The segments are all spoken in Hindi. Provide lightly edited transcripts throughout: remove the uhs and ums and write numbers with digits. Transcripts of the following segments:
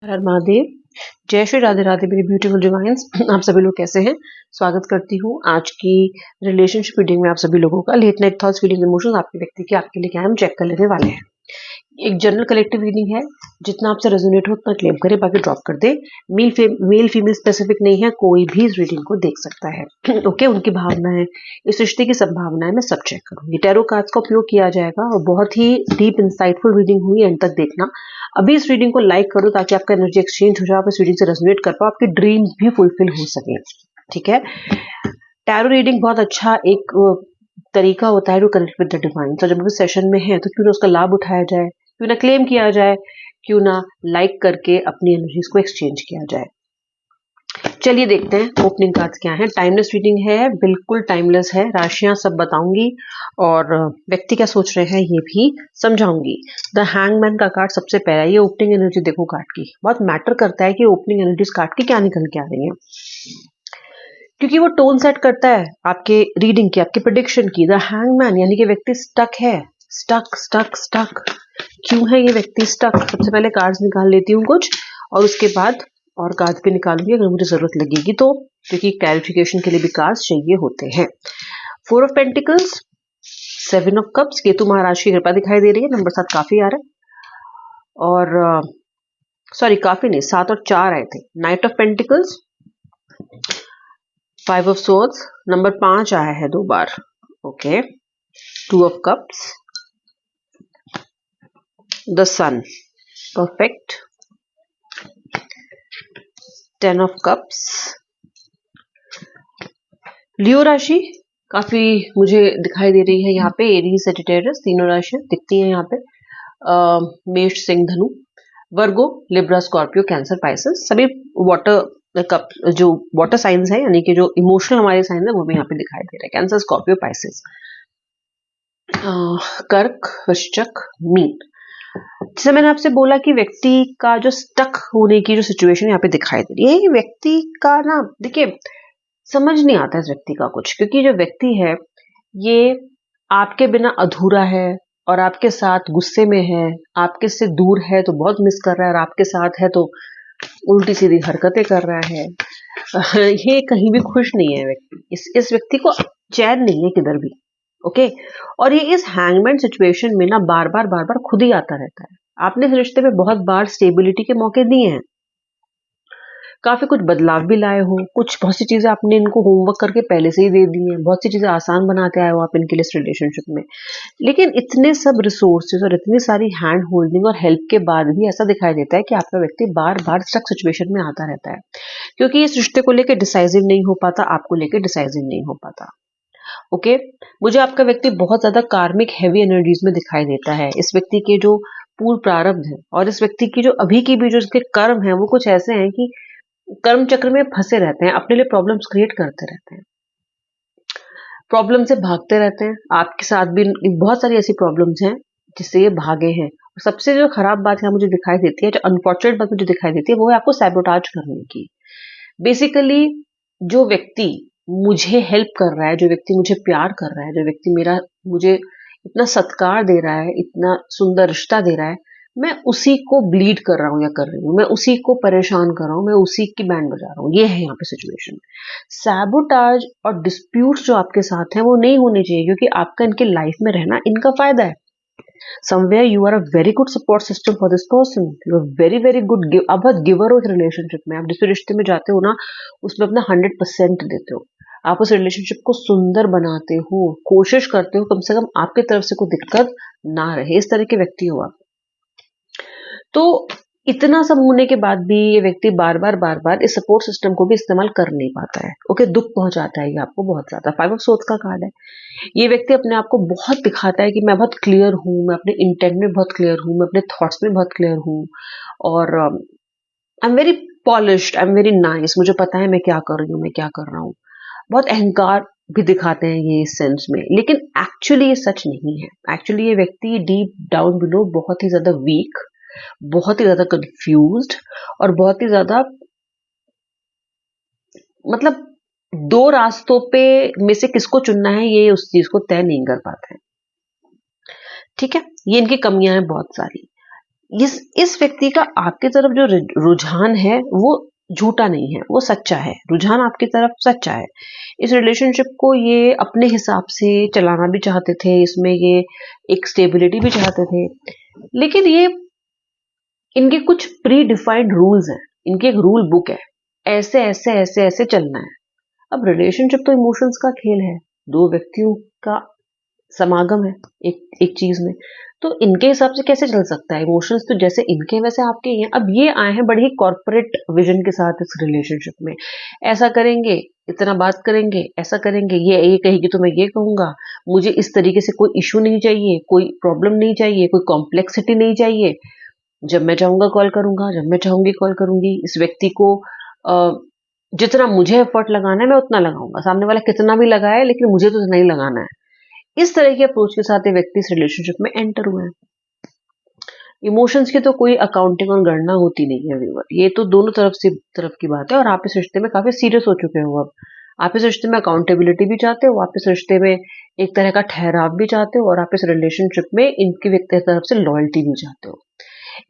हर हर महादेव। जय श्री राधे राधे मेरी ब्यूटीफुल डिवाइन्स। आप सभी लोग कैसे हैं? स्वागत करती हूँ आज की रिलेशनशिप रीडिंग में आप सभी लोगों का। Late night thoughts, feeling, emotions आपके व्यक्ति के आपके लिए क्या है हम चेक कर लेने वाले हैं। एक जनरल कलेक्टिव रीडिंग है, जितना आपसे रेजोनेट हो उतना क्लेम करे, बाकी ड्रॉप कर दे। मेल फीमेल स्पेसिफिक नहीं है, कोई भी इस रीडिंग को देख सकता है। ओके, उनकी भावनाएं, इस रिश्ते की संभावनाएं मैं सब चेक करूंगी। टैरो कार्ड्स का उपयोग किया जाएगा और बहुत ही डीप इंसाइटफुल रीडिंग हुई, एंड तक देखना। अभी इस रीडिंग को लाइक करो ताकि आपका एनर्जी एक्सचेंज हो जाए, आप इस रीडिंग से रेजोनेट कर पाओ, आपके ड्रीम्स भी फुलफिल हो सके। ठीक है, टैरो रीडिंग बहुत अच्छा एक तरीका होता है to connect with the divine. तो जब भी सेशन में है तो क्यों ना उसका लाभ उठाया जाए, क्यों ना क्लेम किया जाए, क्यों ना लाइक करके अपनी एनर्जीज को एक्सचेंज किया जाए। चलिए देखते हैं ओपनिंग कार्ड्स क्या है। टाइमलेस रीडिंग है, बिल्कुल टाइमलेस है। राशियां सब बताऊंगी और व्यक्ति क्या सोच रहे हैं ये भी समझाऊंगी। द हैंगमैन का कार्ड सबसे पहला, ये ओपनिंग एनर्जी देखो कार्ड की, बहुत मैटर करता है कि ओपनिंग एनर्जीज कार्ड की क्या निकल के आ रही है, क्योंकि वो टोन सेट करता है आपके रीडिंग की, आपके प्रेडिक्शन की। द हैंगमैन यानी कि व्यक्ति स्टक है। स्टक स्टक स्टक क्यों है ये व्यक्ति स्टक? सबसे पहले कार्ड्स निकाल लेती हूँ कुछ, और उसके बाद और कार्ड्स भी निकालूंगी अगर मुझे जरूरत लगेगी तो, क्योंकि क्लैरिफिकेशन के लिए भी कार्ड्स चाहिए होते हैं। 4 of pentacles, 7 of cups, Ketu महाराज की कृपा दिखाई दे रही है। नंबर 7 काफी आ रहा है, और सॉरी काफी नहीं, 7 और 4 आए थे। Knight of pentacles, 5 of swords, number 5 आया है 2 बार। Okay, 2 of cups, the sun, perfect, 10 of cups. Leo राशि काफी मुझे दिखाई दे रही है यहाँ पे। एरीज, सजिटेरियस, तीनों राशियां दिखती हैं यहाँ पे। मेष, सिंह, धनु। वर्गो, लिब्रा, स्कॉर्पियो, कैंसर, पाइसेस, सभी वाटर कप जो वाटर साइंस है, यानी कि जो इमोशनल हमारे साइंस है वो भी यहाँ पे दिखाई दे रहा है। Cancer, Scorpio, Pisces. कर्क, वृश्चिक, मीन। जैसे मैंने आपसे बोला कि व्यक्ति का जो स्टक होने की जो सिचुएशन यहाँ पे दिखाई दे रही है, ये व्यक्ति का ना, देखिए समझ नहीं आता इस व्यक्ति का कुछ, क्योंकि जो व्यक्ति है ये आपके बिना अधूरा है, और आपके साथ गुस्से में है, आपके से दूर है तो बहुत मिस कर रहा है, और आपके साथ है तो उल्टी सीधी हरकतें कर रहा है। ये कहीं भी खुश नहीं है व्यक्ति, इस व्यक्ति को चैन नहीं है किधर भी। ओके, और ये इस हैंगमैन सिचुएशन में ना बार बार खुद ही आता रहता है। आपने इस रिश्ते में बहुत बार स्टेबिलिटी के मौके दिए हैं, काफी कुछ बदलाव भी लाए हो, कुछ बहुत सी चीजें आपने इनको होमवर्क करके पहले से ही दे दी हैं, बहुत सी चीजें आसान बनाते आए हो आप इनके लिए इस रिलेशनशिप में। लेकिन इतने सब रिसोर्सेज और इतनी सारी हैंड होल्डिंग और हेल्प के बाद भी ऐसा दिखाई देता है कि आपका व्यक्ति बार बार स्टक सिचुएशन में आता रहता है, क्योंकि इस रिश्ते को लेकर डिसाइसिव नहीं हो पाता, आपको लेकर डिसाइसिव नहीं हो पाता। ओके, मुझे आपका व्यक्ति बहुत ज्यादा कार्मिक हैवी एनर्जीज में दिखाई देता है। इस व्यक्ति के जो पूर्व प्रारब्ध है और इस व्यक्ति की जो अभी की भी जो इसके कर्म है, वो कुछ ऐसे हैं कि कर्म चक्र में फंसे रहते हैं, अपने लिए प्रॉब्लम्स क्रिएट करते रहते हैं, प्रॉब्लम से भागते रहते हैं। आपके साथ भी बहुत सारी ऐसी प्रॉब्लम्स हैं जिससे ये भागे हैं। और सबसे जो खराब बात यहाँ मुझे दिखाई देती है, जो अनफॉर्चुनेट बात मुझे दिखाई देती है, वो है आपको सैबोटाज करने की। बेसिकली जो व्यक्ति मुझे हेल्प कर रहा है, जो व्यक्ति मुझे प्यार कर रहा है, जो व्यक्ति मुझे इतना सत्कार दे रहा है, इतना सुंदर रिश्ता दे रहा है, मैं उसी को ब्लीड कर रहा हूँ या कर रही हूँ, मैं उसी को परेशान कर रहा हूँ, मैं उसी की बैंड बजा रहा हूँ। ये है यहाँ पे सिचुएशन। सैबोटाज और डिस्प्यूट्स जो आपके साथ हैं वो नहीं होने चाहिए, क्योंकि आपका इनके लाइफ में रहना इनका फायदा है। Somewhere you are a very good support system for this person, you are very good आप बहुत गिवर हो इस रिलेशनशिप में। आप जिस रिश्ते में जाते हो ना, उसमें अपना 100% देते हो, आप उस रिलेशनशिप को सुंदर बनाते हो, कोशिश करते हो कम से कम आपकी तरफ से कोई दिक्कत ना रहे। इस तरह के व्यक्ति हो आप। तो इतना सब होने के बाद भी ये व्यक्ति बार बार इस सपोर्ट सिस्टम को भी इस्तेमाल कर नहीं पाता है। ओके, दुख पहुंचाता है ये आपको बहुत ज्यादा। 5 ऑफ सोर्ड्स का कार्ड है। ये व्यक्ति अपने आप को बहुत दिखाता है कि मैं बहुत क्लियर हूँ, मैं अपने इंटेंट में बहुत क्लियर हूँ, मैं अपने थॉट्स में बहुत क्लियर हूँ, और I am very polished, I am very nice, मुझे पता है मैं क्या कर रही हूँ, मैं क्या कर रहा हूँ। बहुत अहंकार भी दिखाते हैं ये इस सेंस में, लेकिन एक्चुअली ये सच नहीं है। एक्चुअली ये व्यक्ति डीप डाउन बिलो बहुत ही ज्यादा वीक, बहुत ही ज्यादा कंफ्यूज्ड, और बहुत ही ज्यादा, मतलब 2 रास्तों पे में से किसको चुनना है ये उस चीज को तय नहीं कर पाते हैं। ठीक है, ये इनकी कमियां हैं बहुत सारी। इस व्यक्ति का आपकी तरफ जो रुझान है वो झूठा नहीं है, वो सच्चा है। रुझान आपकी तरफ सच्चा है। इस रिलेशनशिप को ये अपने हिसाब से चलाना भी चाहते थे, इसमें ये एक स्टेबिलिटी भी चाहते थे, लेकिन ये इनके कुछ प्री डिफाइंड रूल्स हैं, इनकी एक रूल बुक है, ऐसे ऐसे ऐसे ऐसे चलना है। अब रिलेशनशिप तो इमोशंस का खेल है, दो व्यक्तियों का समागम है एक एक चीज में, तो इनके हिसाब से कैसे चल सकता है? इमोशंस तो जैसे इनके वैसे आपके ही हैं। अब ये आए हैं बड़ी ही कॉर्पोरेट विजन के साथ इस रिलेशनशिप में, ऐसा करेंगे, इतना बात करेंगे, ऐसा करेंगे, ये कहेगी तो मैं ये कहूंगा, मुझे इस तरीके से कोई इशू नहीं चाहिए, कोई प्रॉब्लम नहीं चाहिए, कोई कॉम्प्लेक्सिटी नहीं चाहिए, जब मैं चाहूंगा कॉल करूंगा, जब मैं चाहूंगी कॉल करूंगी। इस व्यक्ति को जितना मुझे एफर्ट लगाना है मैं उतना लगाऊंगा, सामने वाला कितना भी लगाए लेकिन मुझे तो उतना ही लगाना है। इस तरह के अप्रोच के साथ ये व्यक्ति इस रिलेशनशिप में एंटर हुए हैं। इमोशंस की तो कोई अकाउंटिंग और गणना होती नहीं है व्यूअर, ये तो दोनों तरफ की बात है। और आप इस रिश्ते में काफी सीरियस हो चुके हो, अब आप इस रिश्ते में अकाउंटेबिलिटी भी चाहते हो, आप इस रिश्ते में एक तरह का ठहराव भी चाहते हो, और आप इस रिलेशनशिप में इनके व्यक्ति की तरफ से लॉयल्टी भी चाहते हो।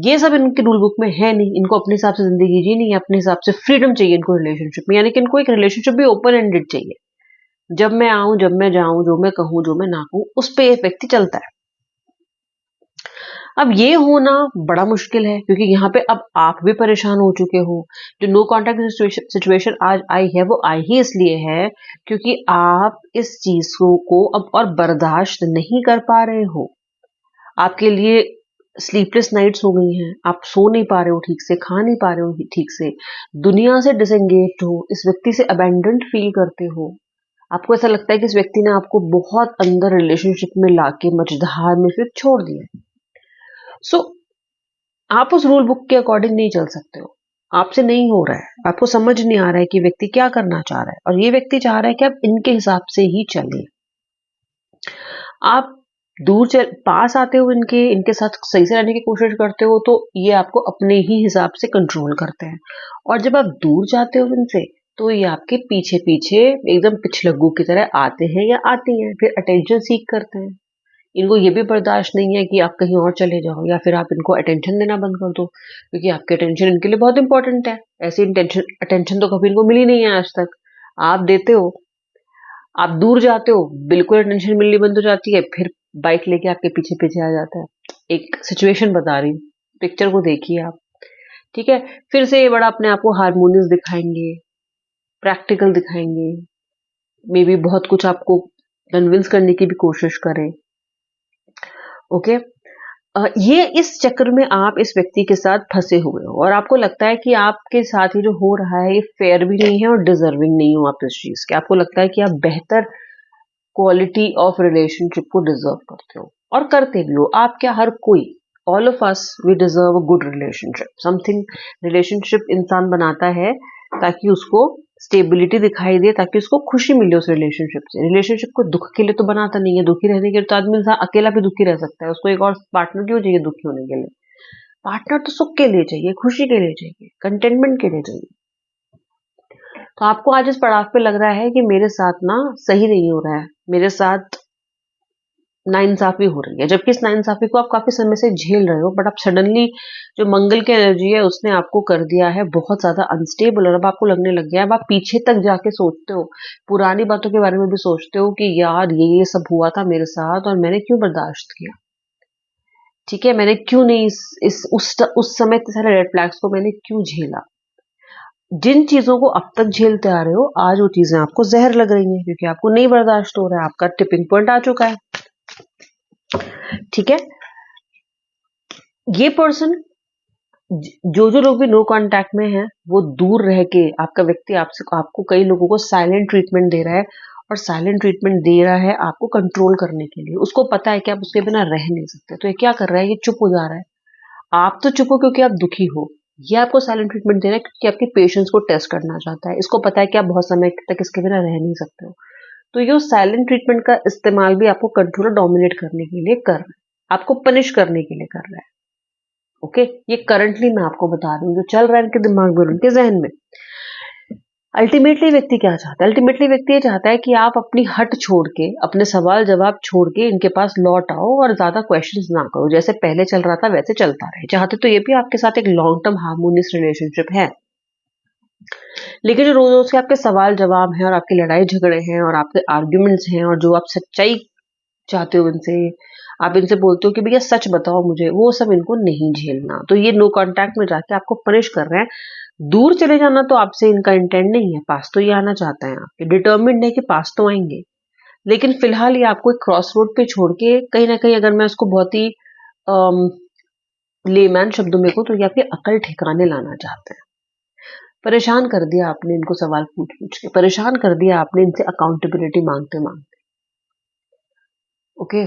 ये सब इनके रूल बुक में है नहीं, इनको अपने हिसाब से जिंदगी जीनी है, अपने हिसाब से फ्रीडम चाहिए इनको रिलेशनशिप में, यानी कि इनको एक रिलेशनशिप भी ओपन एंडेड चाहिए। जब मैं आऊं, जब मैं जाऊं, जो मैं कहूं, जो मैं ना कहूं, उस पे एक व्यक्ति चलता है। अब ये होना बड़ा मुश्किल है, क्योंकि यहाँ पे अब आप भी परेशान हो चुके हो। जो नो कॉन्टैक्ट सिचुएशन आज आई है, वो आई ही इसलिए है क्योंकि आप इस चीज को अब और बर्दाश्त नहीं कर पा रहे हो। आपके लिए स्लीपलेस नाइट्स हो गई हैं, आप सो नहीं पा रहे हो ठीक से, खा नहीं पा रहे हो ठीक से, दुनिया से डिसएंगेज्ड हो, इस व्यक्ति से अबैंडन्ड फील करते हो। आपको ऐसा लगता है कि इस व्यक्ति ने आपको बहुत अंदर रिलेशनशिप में लाके मझधार में फिर छोड़ दिया। सो आप उस रूल बुक के अकॉर्डिंग नहीं चल सकते हो, आपसे नहीं हो रहा है, आपको समझ नहीं आ रहा है कि व्यक्ति क्या करना चाह रहा है, और ये व्यक्ति चाह रहा है कि आप इनके हिसाब से ही चले। आप पास आते हो, इनके साथ सही से रहने की कोशिश करते हो, तो ये आपको अपने ही हिसाब से कंट्रोल करते हैं। और जब आप दूर जाते हो इनसे, तो ये आपके पीछे पीछे एकदम पिछलग्गू की तरह आते हैं या आती हैं, फिर अटेंशन सीख करते हैं। इनको ये भी बर्दाश्त नहीं है कि आप कहीं और चले जाओ, या फिर आप इनको अटेंशन देना बंद कर दो, क्योंकि आपकी अटेंशन इनके लिए बहुत इंपॉर्टेंट है। ऐसी अटेंशन तो कभी इनको मिली नहीं है आज तक, आप देते हो। आप दूर जाते हो, बिल्कुल अटेंशन मिलनी बंद हो जाती है, फिर बाइक लेके आपके पीछे पीछे आ जाता है। एक सिचुएशन बता रही हूँ, पिक्चर को देखिए आप, ठीक है? फिर से ये बड़ा अपने आप को हारमोनियस दिखाएंगे, प्रैक्टिकल दिखाएंगे, मे बी बहुत कुछ आपको कन्विंस करने की भी कोशिश करें। ओके, ये इस चक्कर में आप इस व्यक्ति के साथ फंसे हुए हो, और आपको लगता है कि आपके साथ ही जो हो रहा है ये फेयर भी नहीं है और डिजर्विंग नहीं हो आप इस चीज के। आपको लगता है कि आप बेहतर क्वालिटी ऑफ रिलेशनशिप को डिजर्व करते हो, और करते भी हो। आप क्या, हर कोई, all of us, we deserve a good relationship. Something relationship इंसान बनाता है ताकि उसको स्टेबिलिटी दिखाई दे, ताकि उसको खुशी मिले उस रिलेशनशिप से। रिलेशनशिप को दुख के लिए तो बनाता नहीं है, दुखी रहने के लिए तो आदमी इंसान अकेला भी दुखी रह सकता है, उसको एक और पार्टनर क्यों चाहिए दुखी होने के लिए? पार्टनर तो सुख के लिए चाहिए, खुशी के लिए चाहिए, कंटेनमेंट के लिए चाहिए। तो आपको आज इस पड़ाव पे लग रहा है कि मेरे साथ ना सही नहीं हो रहा है, मेरे साथ नाइंसाफी हो रही है, जबकि इस नाइंसाफी को आप काफी समय से झेल रहे हो, बट अब सडनली जो मंगल की एनर्जी है उसने आपको कर दिया है बहुत ज्यादा अनस्टेबल, और अब आपको लगने लग गया है, अब आप पीछे तक जाके सोचते हो, पुरानी बातों के बारे में भी सोचते हो कि यार ये सब हुआ था मेरे साथ और मैंने क्यों बर्दाश्त किया, ठीक है, मैंने क्यों नहीं उस समय इतने सारे रेड फ्लैग्स को मैंने क्यों झेला। जिन चीजों को अब तक झेलते आ रहे हो, आज वो चीजें आपको जहर लग रही हैं, क्योंकि आपको नहीं बर्दाश्त हो रहा है, आपका टिपिंग पॉइंट आ चुका है, ठीक है? ये पर्सन, जो लोग भी नो कांटेक्ट में हैं, वो दूर रह के, आपका व्यक्ति आपको कई लोगों को साइलेंट ट्रीटमेंट दे रहा है, और साइलेंट ट्रीटमेंट दे रहा है आपको कंट्रोल करने के लिए। उसको पता है कि आप उसके बिना रह नहीं सकते, तो ये क्या कर रहा है, ये चुप हो जा रहा है। आप तो चुप हो क्योंकि आप दुखी हो, ये आपको साइलेंट ट्रीटमेंट दे रहा है क्योंकि आपकी पेशेंस को टेस्ट करना चाहता है। इसको पता है कि आप बहुत समय तक इसके बिना रह नहीं सकते हो, तो ये साइलेंट ट्रीटमेंट का इस्तेमाल भी आपको कंट्रोल और डोमिनेट करने के लिए कर रहा है, आपको पनिश करने के लिए कर रहा है। ओके, ये करंटली मैं आपको बता रही हूँ जो चल रहा है इनके दिमाग में, उनके जहन में। अल्टीमेटली व्यक्ति क्या चाहता है? अल्टीमेटली व्यक्ति ये चाहता है कि आप अपनी हट छोड़ के, अपने सवाल जवाब छोड़ के इनके पास लौट आओ और ज्यादा क्वेश्चंस ना करो। जैसे पहले चल रहा था वैसे चलता रहे। चाहते तो ये भी आपके साथ एक लॉन्ग टर्म हार्मोनियस रिलेशनशिप है, लेकिन जो रोज रोज के आपके सवाल जवाब हैं और आपके लड़ाई झगड़े हैं और आपके आर्ग्यूमेंट्स हैं और जो आप सच्चाई चाहते हो इनसे, आप इनसे बोलते हो कि भैया सच बताओ मुझे, वो सब इनको नहीं झेलना। तो ये नो कांटेक्ट में जाके आपको पनिश कर रहे हैं। दूर चले जाना तो आपसे इनका इंटेंट नहीं है, पास तो ये आना चाहते हैं, आपके डिटर्मिन्ड है कि पास तो आएंगे। लेकिन फिलहाल ये आपको एक क्रॉस रोड पे छोड़ के कहीं ना कहीं, अगर मैं उसको बहुत ही लेमैन शब्दों में कहूं, तो ये आपकी अकल ठिकाने लाना चाहते हैं। परेशान कर दिया आपने इनको सवाल पूछ पूछ के, परेशान कर दिया आपने इनसे अकाउंटेबिलिटी मांगते मांगते। ओके,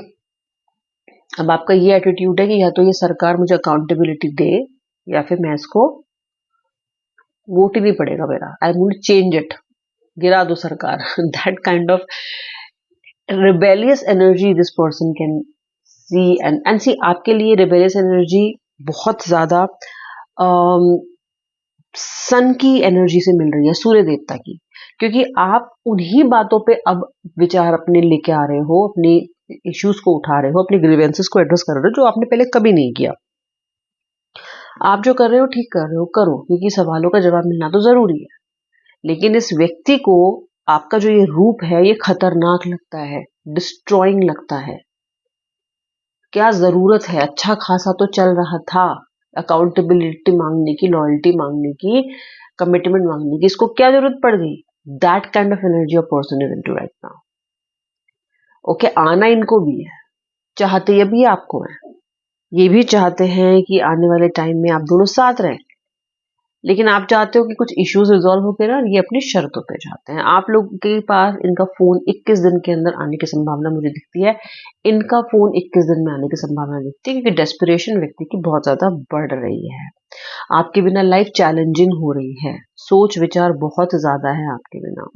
अब आपका ये एटीट्यूड है कि या तो ये सरकार मुझे अकाउंटेबिलिटी दे या फिर मैं इसको वोट ही नहीं पड़ेगा मेरा, आई विल चेंज इट, गिरा दो सरकार। That kind of rebellious energy this person can see and see. आपके लिए रिबेलियस एनर्जी बहुत ज्यादा सन की एनर्जी से मिल रही है, सूर्य देवता की, क्योंकि आप उन्हीं बातों पे अब विचार अपने लेके आ रहे हो, अपनी इश्यूज को उठा रहे हो, अपने ग्रीवेंसेस को एड्रेस कर रहे हो, जो आपने पहले कभी नहीं किया। आप जो कर रहे हो ठीक कर रहे हो, करो, क्योंकि सवालों का जवाब मिलना तो जरूरी है। लेकिन इस व्यक्ति को आपका जो ये रूप है ये खतरनाक लगता है, डिस्ट्रॉइंग लगता है। क्या जरूरत है? अच्छा खासा तो चल रहा था, अकाउंटेबिलिटी मांगने की, लॉयल्टी मांगने की, कमिटमेंट मांगने की, इसको क्या जरूरत पड़ गई? That kind of energy of person is into right now. Okay, आना इनको भी है, चाहते ये भी आपको है, ये भी चाहते हैं कि आने वाले टाइम में आप दोनों साथ रहें, लेकिन आप चाहते हो कि कुछ इश्यूज रिजॉल्व हो गए ना, ये अपनी शर्तों पे चाहते हैं। आप लोग के पास इनका फोन 21 दिन के अंदर आने की संभावना मुझे दिखती है, इनका फोन 21 दिन में आने की संभावना दिखती है, क्योंकि डेस्परेशन व्यक्ति की बहुत ज्यादा बढ़ रही है। आपके बिना लाइफ चैलेंजिंग हो रही है, सोच विचार बहुत ज्यादा है आपके बिना।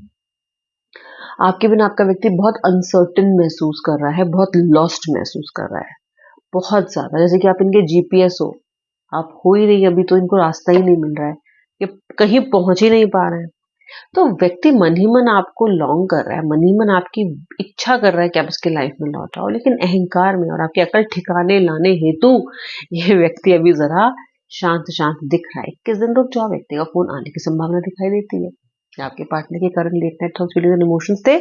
आपके बिना आपका व्यक्ति बहुत अनसर्टेन महसूस कर रहा है, बहुत लॉस्ट महसूस कर रहा है, बहुत ज्यादा। जैसे कि आप इनके जीपीएस हो, आप हो ही नहीं, अभी तो इनको रास्ता ही नहीं मिल रहा है, ये कहीं पहुंच ही नहीं पा रहे हैं। तो व्यक्ति मन ही मन आपको लॉन्ग कर रहा है, मन ही मन आपकी इच्छा कर रहा है कि आप उसके लाइफ में लौट आओ, लेकिन अहंकार में और आपकी अकल ठिकाने लाने हेतु ये व्यक्ति अभी जरा शांत शांत दिख रहा है। 21 दिन रुक जाओ, व्यक्ति का फोन आने की संभावना दिखाई देती है। आपके पार्टनर के कारण late night thoughts feelings and emotions थे।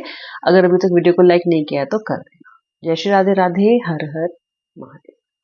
अगर अभी तक वीडियो को लाइक नहीं किया तो कर देना। जय श्री राधे राधे, हर हर महादेव।